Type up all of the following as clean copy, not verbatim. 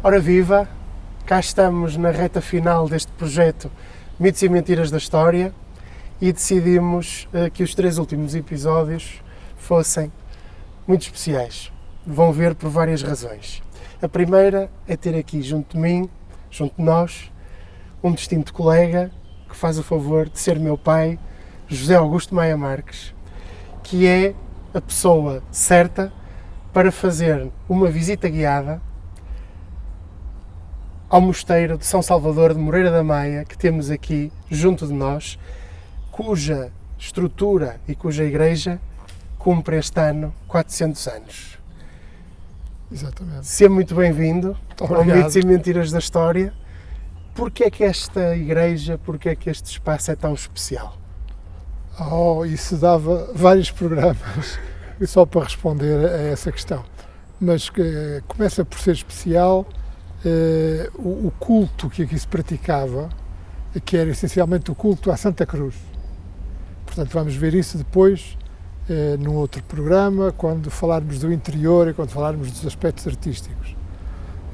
Ora viva, cá estamos na reta final deste projeto Mitos e Mentiras da História e decidimos que os 3 últimos episódios fossem muito especiais. Vão ver por várias razões. A primeira é ter aqui junto de mim, junto de nós, um distinto colega que faz o favor de ser meu pai, José Augusto Maia Marques, que é a pessoa certa para fazer uma visita guiada ao mosteiro de São Salvador de Moreira da Maia, que temos aqui junto de nós, cuja estrutura e cuja igreja cumpre este ano 400 anos. Exatamente. Seja muito bem-vindo ao Obrigado. Mitos e Mentiras da História. Porquê é que esta igreja, porquê é que este espaço é tão especial? Isso dava vários programas só para responder a essa questão. Mas começa por ser especial o culto que aqui se praticava, que era essencialmente o culto à Santa Cruz. Portanto, vamos ver isso depois num outro programa, quando falarmos do interior e quando falarmos dos aspectos artísticos.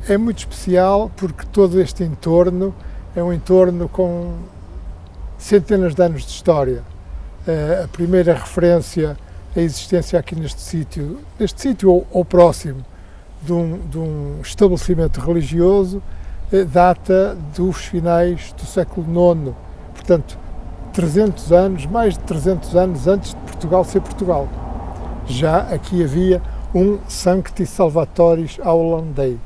É muito especial porque todo este entorno é um entorno com centenas de anos de história. A primeira referência à existência aqui neste sítio ou próximo de um estabelecimento religioso, data dos finais do século IX, portanto, 300 anos, mais de 300 anos antes de Portugal ser Portugal. Já aqui havia um Sancti Salvatoris Aulam Dei.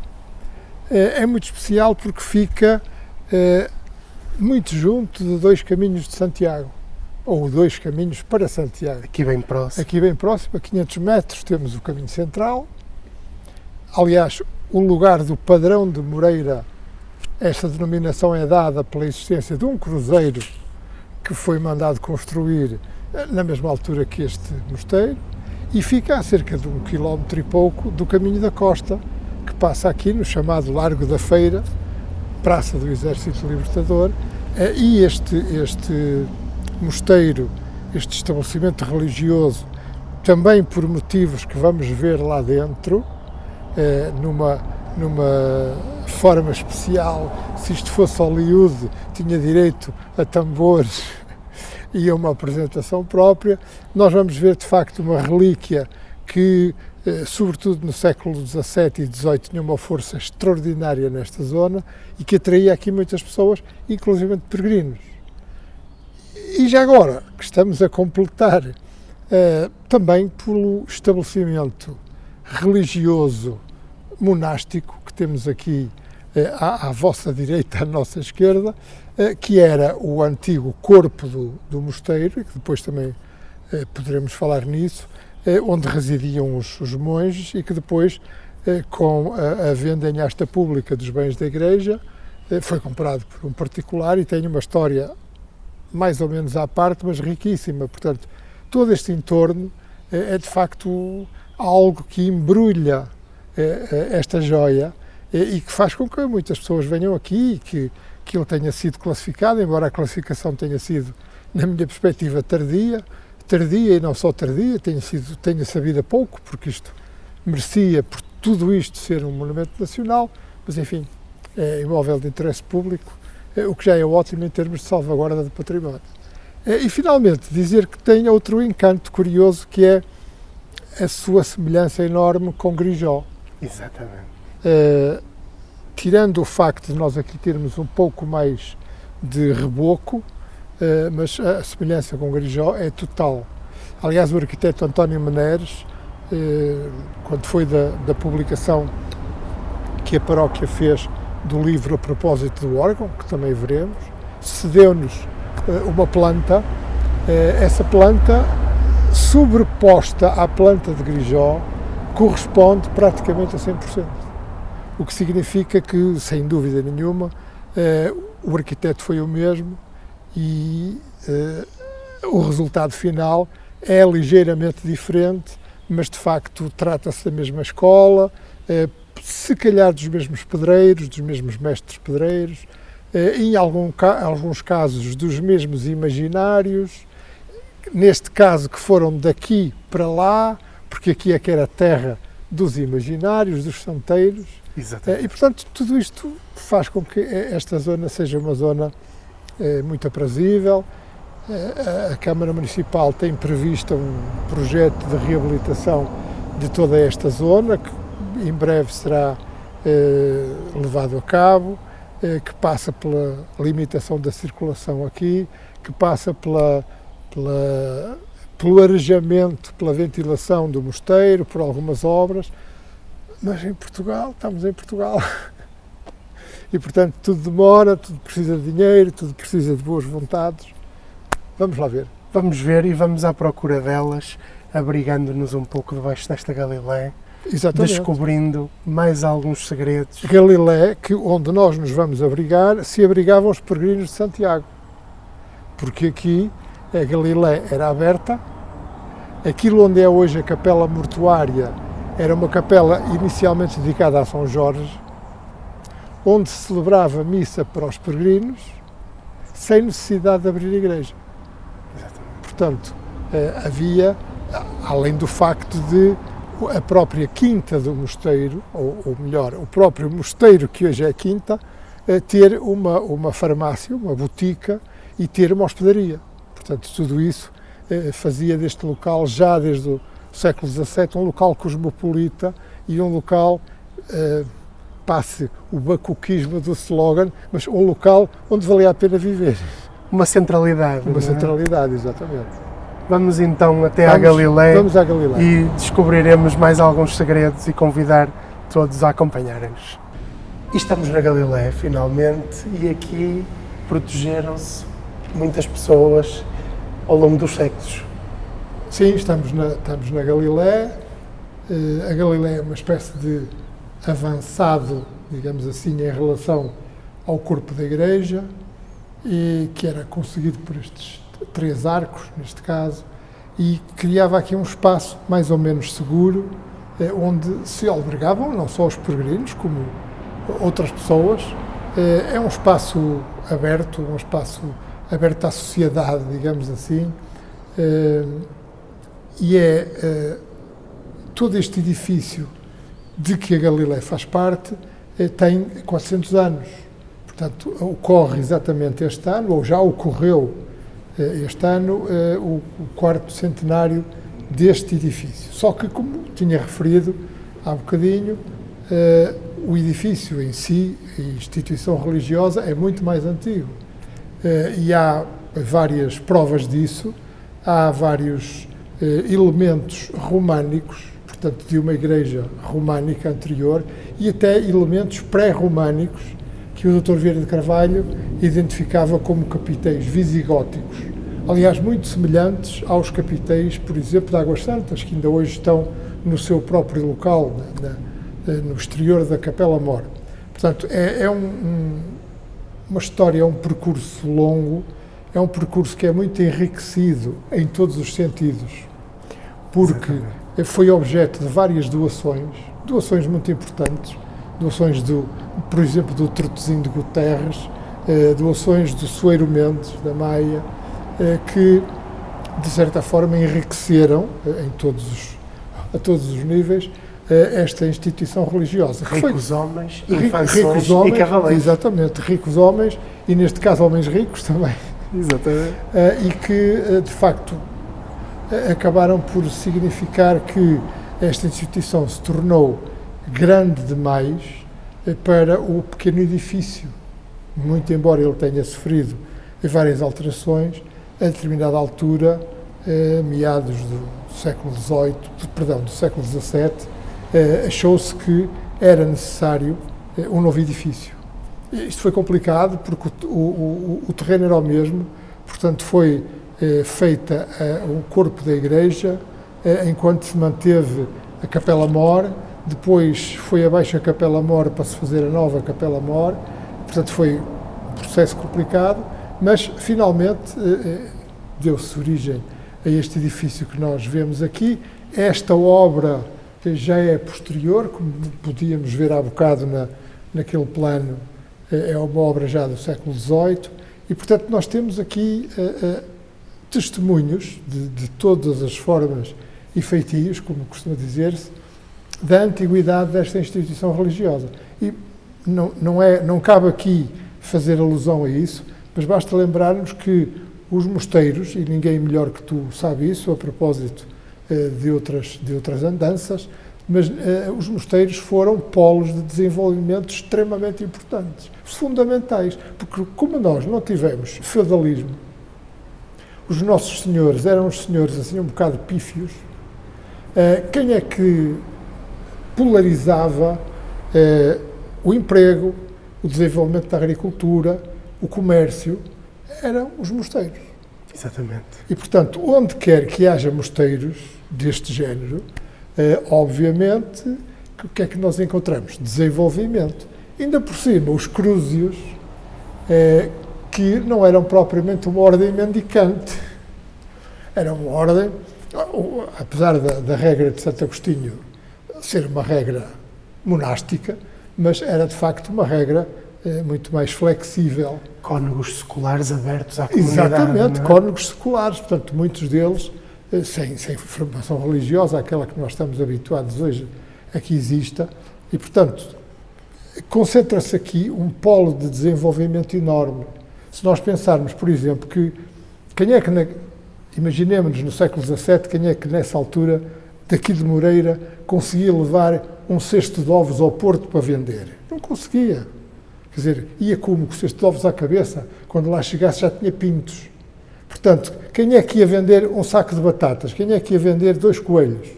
É muito especial porque fica muito junto de 2 caminhos de Santiago, ou 2 caminhos para Santiago. Aqui bem próximo. Aqui bem próximo, a 500 metros, temos o caminho central. Aliás, o lugar do Padrão de Moreira, esta denominação é dada pela existência de um cruzeiro que foi mandado construir na mesma altura que este mosteiro, e fica a cerca de 1 quilómetro e pouco do caminho da costa, que passa aqui no chamado Largo da Feira, Praça do Exército Libertador, e este mosteiro, este estabelecimento religioso, também por motivos que vamos ver lá dentro, numa forma especial. Se isto fosse Hollywood, tinha direito a tambores e a uma apresentação própria. Nós vamos ver, de facto, uma relíquia que, sobretudo no século XVII e XVIII, tinha uma força extraordinária nesta zona e que atraía aqui muitas pessoas, inclusive peregrinos. E já agora, que estamos a completar também pelo estabelecimento religioso monástico que temos aqui à vossa direita, à nossa esquerda, que era o antigo corpo do mosteiro, e que depois também poderemos falar nisso, onde residiam os monges, e que depois, com a venda em asta pública dos bens da igreja, foi comprado por um particular e tem uma história mais ou menos à parte, mas riquíssima. Portanto, todo este entorno é de facto algo que embrulha esta joia e que faz com que muitas pessoas venham aqui e que ele tenha sido classificado, embora a classificação tenha sido, na minha perspectiva, tardia e não só tardia, tenha sabido a pouco, porque isto merecia, por tudo isto, ser um monumento nacional, mas enfim, é imóvel de interesse público, o que já é ótimo em termos de salvaguarda do património. E finalmente dizer que tem outro encanto curioso, que é a sua semelhança enorme com Grijó. Exatamente. Tirando o facto de nós aqui termos um pouco mais de reboco, mas a semelhança com Grijó é total. Aliás, o arquiteto António Meneres, quando foi da publicação que a paróquia fez do livro a propósito do órgão, que também veremos, cedeu-nos uma planta. Essa planta, sobreposta à planta de Grijó, corresponde praticamente a 100%. O que significa que, sem dúvida nenhuma, o arquiteto foi o mesmo e o resultado final é ligeiramente diferente, mas de facto trata-se da mesma escola, se calhar dos mesmos pedreiros, dos mesmos mestres pedreiros, em alguns casos dos mesmos imaginários, neste caso que foram daqui para lá, porque aqui é que era a terra dos imaginários, dos santeiros. Exatamente. E, portanto, tudo isto faz com que esta zona seja uma zona muito aprazível. A Câmara Municipal tem previsto um projeto de reabilitação de toda esta zona, que em breve será levado a cabo, que passa pela limitação da circulação aqui, que passa pelo arejamento, pela ventilação do mosteiro, por algumas obras, mas em Portugal, estamos em Portugal, e portanto tudo demora, tudo precisa de dinheiro, tudo precisa de boas vontades. Vamos lá ver. Vamos ver e vamos à procura delas, abrigando-nos um pouco debaixo desta Galileia, Exatamente. descobrindo mais alguns segredos. Galileia, onde nós nos vamos abrigar, se abrigavam os peregrinos de Santiago, porque aqui a Galileia era aberta, aquilo onde é hoje a capela mortuária era uma capela inicialmente dedicada a São Jorge, onde se celebrava missa para os peregrinos, sem necessidade de abrir a igreja. Portanto, havia, além do facto de a própria quinta do mosteiro, ou melhor, o próprio mosteiro que hoje é quinta, ter uma farmácia, uma botica e ter uma hospedaria. Portanto, tudo isso fazia deste local, já desde o século XVII, um local cosmopolita e um local, passe o bacuquismo do slogan, mas um local onde valia a pena viver. Uma centralidade. Uma centralidade, exatamente. Vamos então até à Galileia. Vamos à Galileia. E descobriremos mais alguns segredos e convidar todos a acompanharem-nos. E estamos na Galileia, finalmente, e aqui protegeram-se muitas pessoas ao longo dos séculos. Sim, estamos na Galileia. A Galileia é uma espécie de avançado, digamos assim, em relação ao corpo da igreja, e que era conseguido por estes 3 arcos, neste caso, e criava aqui um espaço mais ou menos seguro, onde se albergavam não só os peregrinos, como outras pessoas. É um espaço aberto à sociedade, digamos assim, e todo este edifício de que a Galileia faz parte tem 400 anos. Portanto, ocorre exatamente este ano, ou já ocorreu este ano, o 4º centenário deste edifício. Só que, como tinha referido há bocadinho, o edifício em si, a instituição religiosa, é muito mais antigo. E há várias provas disso, há vários elementos românicos, portanto, de uma igreja românica anterior, e até elementos pré-românicos, que o Dr. Vieira de Carvalho identificava como capiteis visigóticos, aliás, muito semelhantes aos capiteis, por exemplo, de Águas Santas, que ainda hoje estão no seu próprio local, no exterior da Capela Mor. Portanto, é uma história, é um percurso longo, é um percurso que é muito enriquecido em todos os sentidos, porque foi objeto de várias doações muito importantes, doações, por exemplo, do Tortesinho de Guterres, doações do Soeiro Mendes, da Maia, que, de certa forma, enriqueceram a todos os níveis esta instituição religiosa. Ricos homens, ricos e cavaleiros. Exatamente, ricos homens, e neste caso homens ricos também. Exatamente. E que, de facto, acabaram por significar que esta instituição se tornou grande demais para o pequeno edifício, muito embora ele tenha sofrido várias alterações. A determinada altura, meados do século XVII, achou-se que era necessário um novo edifício. Isto foi complicado porque o terreno era o mesmo, portanto foi feita o corpo da igreja, enquanto se manteve a Capela Mor, depois foi abaixo a Capela Mor para se fazer a nova Capela Mor, portanto foi um processo complicado, mas finalmente deu-se origem a este edifício que nós vemos aqui. Esta obra já é posterior, como podíamos ver há bocado naquele plano, é uma obra já do século XVIII, e portanto nós temos aqui testemunhos de todas as formas e feitios, como costuma dizer-se, da antiguidade desta instituição religiosa. E não cabe aqui fazer alusão a isso, mas basta lembrar-nos que os mosteiros, e ninguém melhor que tu sabe isso, a propósito de outras andanças, mas os mosteiros foram polos de desenvolvimento extremamente importantes, fundamentais, porque como nós não tivemos feudalismo, os nossos senhores eram os senhores assim um bocado pífios, quem é que polarizava o emprego, o desenvolvimento da agricultura, o comércio, eram os mosteiros. Exatamente. E, portanto, onde quer que haja mosteiros deste género, obviamente, o que é que nós encontramos? Desenvolvimento. Ainda por cima, os crúzios, que não eram propriamente uma ordem mendicante, era uma ordem, apesar da regra de Santo Agostinho ser uma regra monástica, mas era de facto uma regra muito mais flexível. Cónegos seculares abertos à comunidade. Exatamente, cónegos seculares, portanto, muitos deles sem formação religiosa, aquela que nós estamos habituados hoje a que exista, e, portanto, concentra-se aqui um polo de desenvolvimento enorme. Se nós pensarmos, por exemplo, que quem é que, imaginemos no século XVII, quem é que nessa altura, daqui de Moreira, conseguia levar um cesto de ovos ao Porto para vender? Não conseguia. Quer dizer, ia como com o cesto de ovos à cabeça, quando lá chegasse já tinha pintos. Portanto, quem é que ia vender um saco de batatas? Quem é que ia vender 2 coelhos?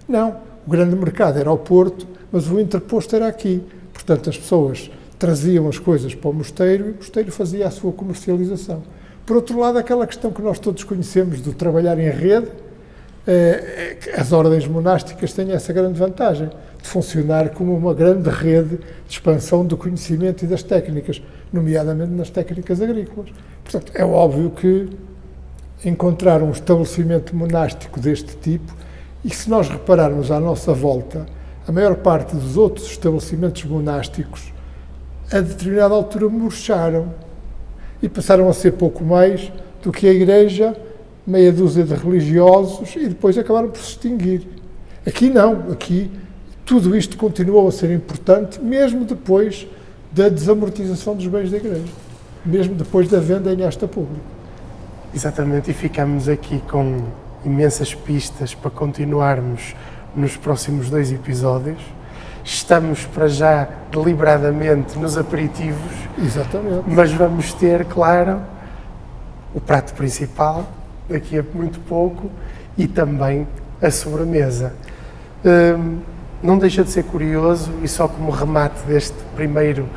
Não, o grande mercado era ao Porto, mas o interposto era aqui. Portanto, as pessoas traziam as coisas para o mosteiro e o mosteiro fazia a sua comercialização. Por outro lado, aquela questão que nós todos conhecemos do trabalhar em rede, as ordens monásticas têm essa grande vantagem, de funcionar como uma grande rede de expansão do conhecimento e das técnicas, nomeadamente nas técnicas agrícolas. Portanto, é óbvio que encontrar um estabelecimento monástico deste tipo, e se nós repararmos à nossa volta, a maior parte dos outros estabelecimentos monásticos, a determinada altura, murcharam e passaram a ser pouco mais do que a igreja, meia dúzia de religiosos, e depois acabaram por se extinguir. Aqui não, aqui tudo isto continuou a ser importante, mesmo depois da desamortização dos bens da igreja, mesmo depois da venda em asta pública. Exatamente, e ficamos aqui com imensas pistas para continuarmos nos próximos 2 episódios. Estamos para já deliberadamente nos aperitivos. Exatamente. Mas vamos ter, claro, o prato principal, daqui a muito pouco, e também a sobremesa. Não deixa de ser curioso, e só como remate deste primeiro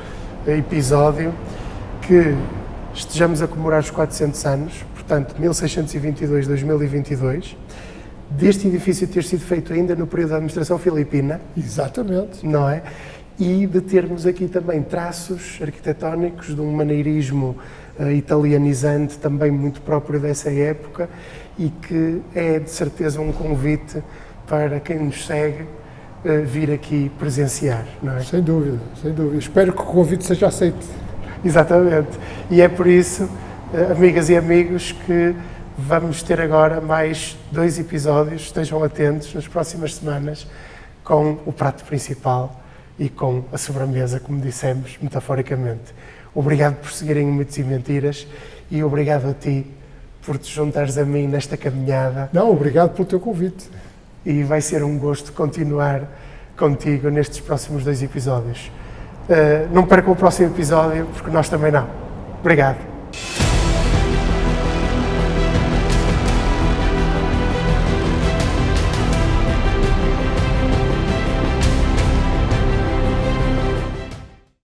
episódio, que estejamos a comemorar os 400 anos, portanto, 1622-2022, deste edifício ter sido feito ainda no período da administração filipina. Exatamente. Não é? E de termos aqui também traços arquitetónicos de um maneirismo italianizante, também muito próprio dessa época, e que é de certeza um convite para quem nos segue vir aqui presenciar, não é? Sem dúvida, sem dúvida. Espero que o convite seja aceito. Exatamente. E é por isso, amigas e amigos, que vamos ter agora mais 2 episódios, estejam atentos nas próximas semanas, com o prato principal e com a sobremesa, como dissemos, metaforicamente. Obrigado por seguirem o Mitos e Mentiras, e obrigado a ti por te juntares a mim nesta caminhada. Não, obrigado pelo teu convite. E vai ser um gosto continuar contigo nestes próximos 2 episódios. Não percam o próximo episódio, porque nós também não. Obrigado.